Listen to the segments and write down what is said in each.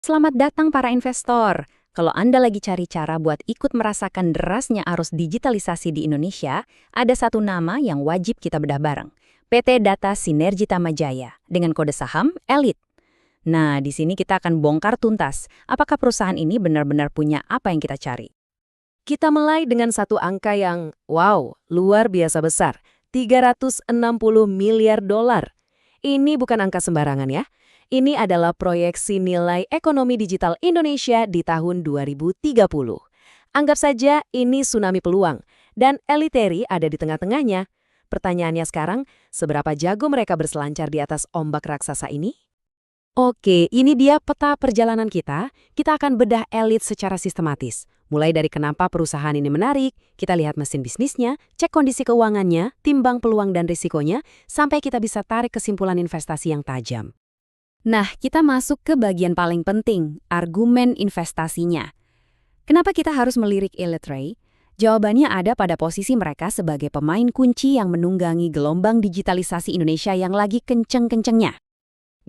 Selamat datang para investor. Kalau Anda lagi cari cara buat ikut merasakan derasnya arus digitalisasi di Indonesia, ada satu nama yang wajib kita bedah bareng. PT Data Sinergi Tamajaya dengan kode saham Elite. Nah, di sini kita akan bongkar tuntas apakah perusahaan ini benar-benar punya apa yang kita cari. Kita mulai dengan satu angka yang, wow, luar biasa besar. 360 miliar dolar. Ini bukan angka sembarangan ya. Ini adalah proyeksi nilai ekonomi digital Indonesia di tahun 2030. Anggap saja ini tsunami peluang, dan Eliteri ada di tengah-tengahnya. Pertanyaannya sekarang, seberapa jago mereka berselancar di atas ombak raksasa ini? Oke, ini dia peta perjalanan kita. Kita akan bedah Elite secara sistematis. Mulai dari kenapa perusahaan ini menarik, kita lihat mesin bisnisnya, cek kondisi keuangannya, timbang peluang dan risikonya, sampai kita bisa tarik kesimpulan investasi yang tajam. Nah, kita masuk ke bagian paling penting, argumen investasinya. Kenapa kita harus melirik Elite? Jawabannya ada pada posisi mereka sebagai pemain kunci yang menunggangi gelombang digitalisasi Indonesia yang lagi kenceng-kencengnya.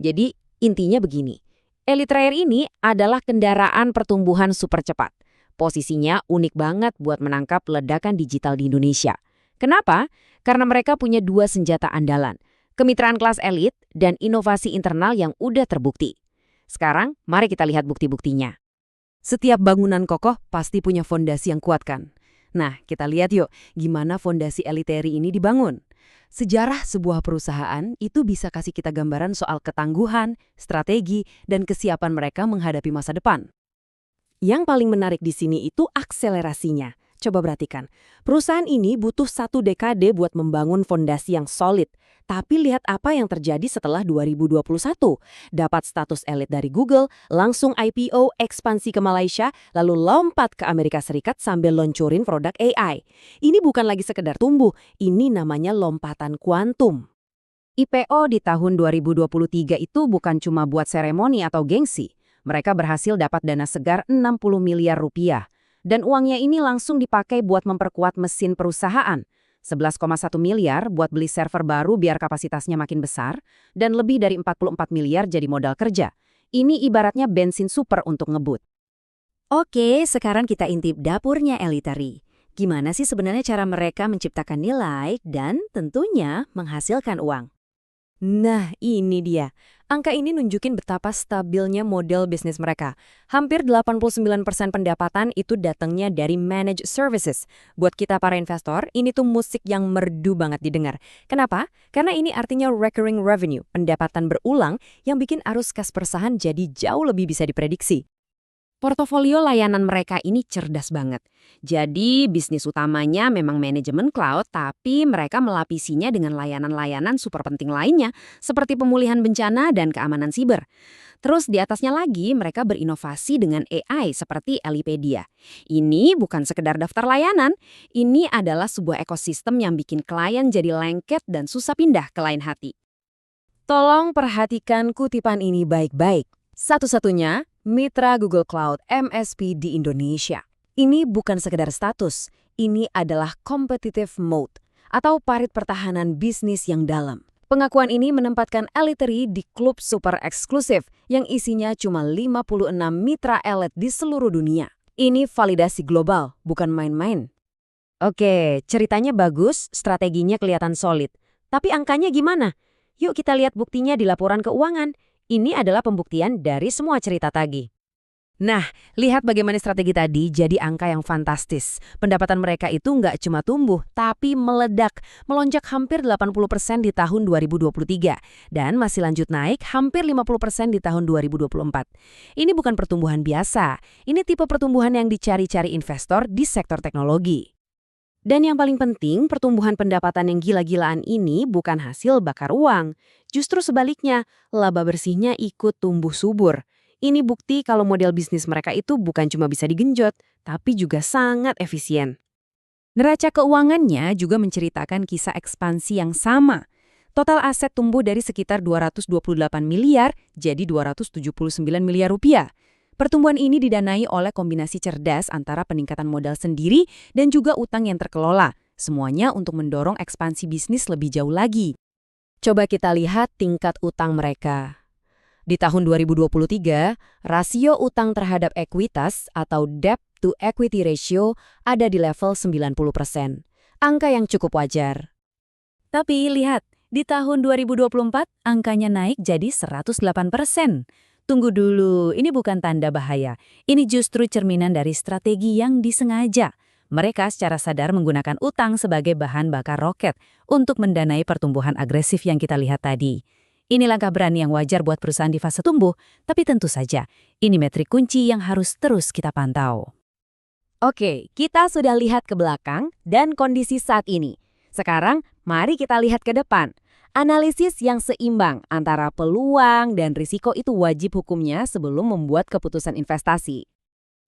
Jadi, intinya begini, Elite ini adalah kendaraan pertumbuhan super cepat. Posisinya unik banget buat menangkap ledakan digital di Indonesia. Kenapa? Karena mereka punya dua senjata andalan, kemitraan kelas elit dan inovasi internal yang udah terbukti. Sekarang, mari kita lihat bukti-buktinya. Setiap bangunan kokoh pasti punya fondasi yang kuat kan? Nah, kita lihat yuk gimana fondasi Elite ini dibangun. Sejarah sebuah perusahaan itu bisa kasih kita gambaran soal ketangguhan, strategi, dan kesiapan mereka menghadapi masa depan. Yang paling menarik di sini itu akselerasinya. Coba perhatikan, perusahaan ini butuh 1 dekade buat membangun fondasi yang solid. Tapi lihat apa yang terjadi setelah 2021. Dapat status elit dari Google, langsung IPO, ekspansi ke Malaysia, lalu lompat ke Amerika Serikat sambil luncurin produk AI. Ini bukan lagi sekedar tumbuh, ini namanya lompatan kuantum. IPO di tahun 2023 itu bukan cuma buat seremoni atau gengsi. Mereka berhasil dapat dana segar 60 miliar rupiah. Dan uangnya ini langsung dipakai buat memperkuat mesin perusahaan. 11,1 miliar buat beli server baru biar kapasitasnya makin besar, dan lebih dari 44 miliar jadi modal kerja. Ini ibaratnya bensin super untuk ngebut. Oke, sekarang kita intip dapurnya Eliteri. Gimana sih sebenarnya cara mereka menciptakan nilai dan tentunya menghasilkan uang? Nah, ini dia. Angka ini nunjukin betapa stabilnya model bisnis mereka. Hampir 89% pendapatan itu datangnya dari managed services. Buat kita para investor, ini tuh musik yang merdu banget didengar. Kenapa? Karena ini artinya recurring revenue, pendapatan berulang yang bikin arus kas perusahaan jadi jauh lebih bisa diprediksi. Portofolio layanan mereka ini cerdas banget. Jadi bisnis utamanya memang manajemen cloud, tapi mereka melapisinya dengan layanan-layanan super penting lainnya, seperti pemulihan bencana dan keamanan siber. Terus di atasnya lagi mereka berinovasi dengan AI seperti Elipedia. Ini bukan sekedar daftar layanan, ini adalah sebuah ekosistem yang bikin klien jadi lengket dan susah pindah ke lain hati. Tolong perhatikan kutipan ini baik-baik. Satu-satunya mitra Google Cloud MSP di Indonesia. Ini bukan sekedar status, ini adalah competitive mode atau parit pertahanan bisnis yang dalam. Pengakuan ini menempatkan Eliteri di klub super eksklusif yang isinya cuma 56 mitra elit di seluruh dunia. Ini validasi global, bukan main-main. Oke, ceritanya bagus, strateginya kelihatan solid. Tapi angkanya gimana? Yuk kita lihat buktinya di laporan keuangan. Ini adalah pembuktian dari semua cerita tadi. Nah, lihat bagaimana strategi tadi jadi angka yang fantastis. Pendapatan mereka itu nggak cuma tumbuh, tapi meledak, melonjak hampir 80% di tahun 2023. Dan masih lanjut naik hampir 50% di tahun 2024. Ini bukan pertumbuhan biasa, ini tipe pertumbuhan yang dicari-cari investor di sektor teknologi. Dan yang paling penting, pertumbuhan pendapatan yang gila-gilaan ini bukan hasil bakar uang. Justru sebaliknya, laba bersihnya ikut tumbuh subur. Ini bukti kalau model bisnis mereka itu bukan cuma bisa digenjot, tapi juga sangat efisien. Neraca keuangannya juga menceritakan kisah ekspansi yang sama. Total aset tumbuh dari sekitar 228 miliar jadi 279 miliar rupiah. Pertumbuhan ini didanai oleh kombinasi cerdas antara peningkatan modal sendiri dan juga utang yang terkelola, semuanya untuk mendorong ekspansi bisnis lebih jauh lagi. Coba kita lihat tingkat utang mereka. Di tahun 2023, rasio utang terhadap ekuitas atau debt to equity ratio ada di level 90%. Angka yang cukup wajar. Tapi lihat, di tahun 2024 angkanya naik jadi 108%. Tunggu dulu, ini bukan tanda bahaya. Ini justru cerminan dari strategi yang disengaja. Mereka secara sadar menggunakan utang sebagai bahan bakar roket untuk mendanai pertumbuhan agresif yang kita lihat tadi. Ini langkah berani yang wajar buat perusahaan di fase tumbuh, tapi tentu saja, ini metrik kunci yang harus terus kita pantau. Oke, kita sudah lihat ke belakang dan kondisi saat ini. Sekarang, mari kita lihat ke depan. Analisis yang seimbang antara peluang dan risiko itu wajib hukumnya sebelum membuat keputusan investasi.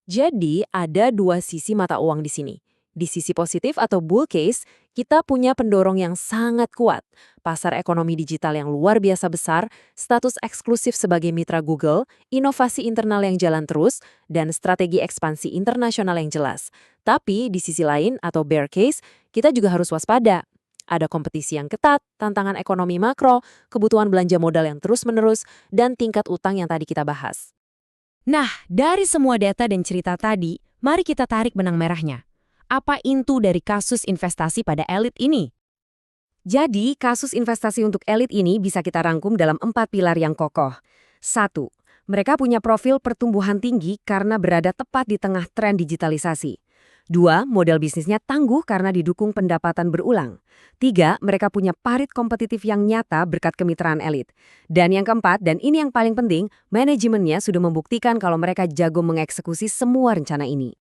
Jadi, ada dua sisi mata uang di sini. Di sisi positif atau bull case, kita punya pendorong yang sangat kuat. Pasar ekonomi digital yang luar biasa besar, status eksklusif sebagai mitra Google, inovasi internal yang jalan terus, dan strategi ekspansi internasional yang jelas. Tapi di sisi lain atau bear case, kita juga harus waspada. Ada kompetisi yang ketat, tantangan ekonomi makro, kebutuhan belanja modal yang terus-menerus, dan tingkat utang yang tadi kita bahas. Nah, dari semua data dan cerita tadi, mari kita tarik benang merahnya. Apa intu dari kasus investasi pada elit ini? Jadi, kasus investasi untuk elit ini bisa kita rangkum dalam 4 pilar yang kokoh. 1. Mereka punya profil pertumbuhan tinggi karena berada tepat di tengah tren digitalisasi. 2. Model bisnisnya tangguh karena didukung pendapatan berulang. 3. Mereka punya parit kompetitif yang nyata berkat kemitraan elit. Dan yang keempat, dan ini yang paling penting, manajemennya sudah membuktikan kalau mereka jago mengeksekusi semua rencana ini.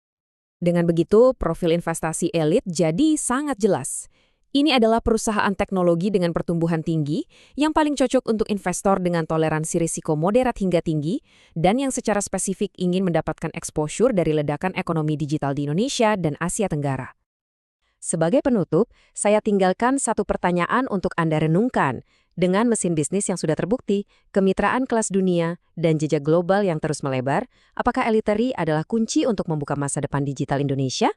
Dengan begitu, profil investasi elit jadi sangat jelas. Ini adalah perusahaan teknologi dengan pertumbuhan tinggi yang paling cocok untuk investor dengan toleransi risiko moderat hingga tinggi dan yang secara spesifik ingin mendapatkan exposure dari ledakan ekonomi digital di Indonesia dan Asia Tenggara. Sebagai penutup, saya tinggalkan satu pertanyaan untuk Anda renungkan. Dengan mesin bisnis yang sudah terbukti, kemitraan kelas dunia, dan jejak global yang terus melebar, apakah Eliterie adalah kunci untuk membuka masa depan digital Indonesia?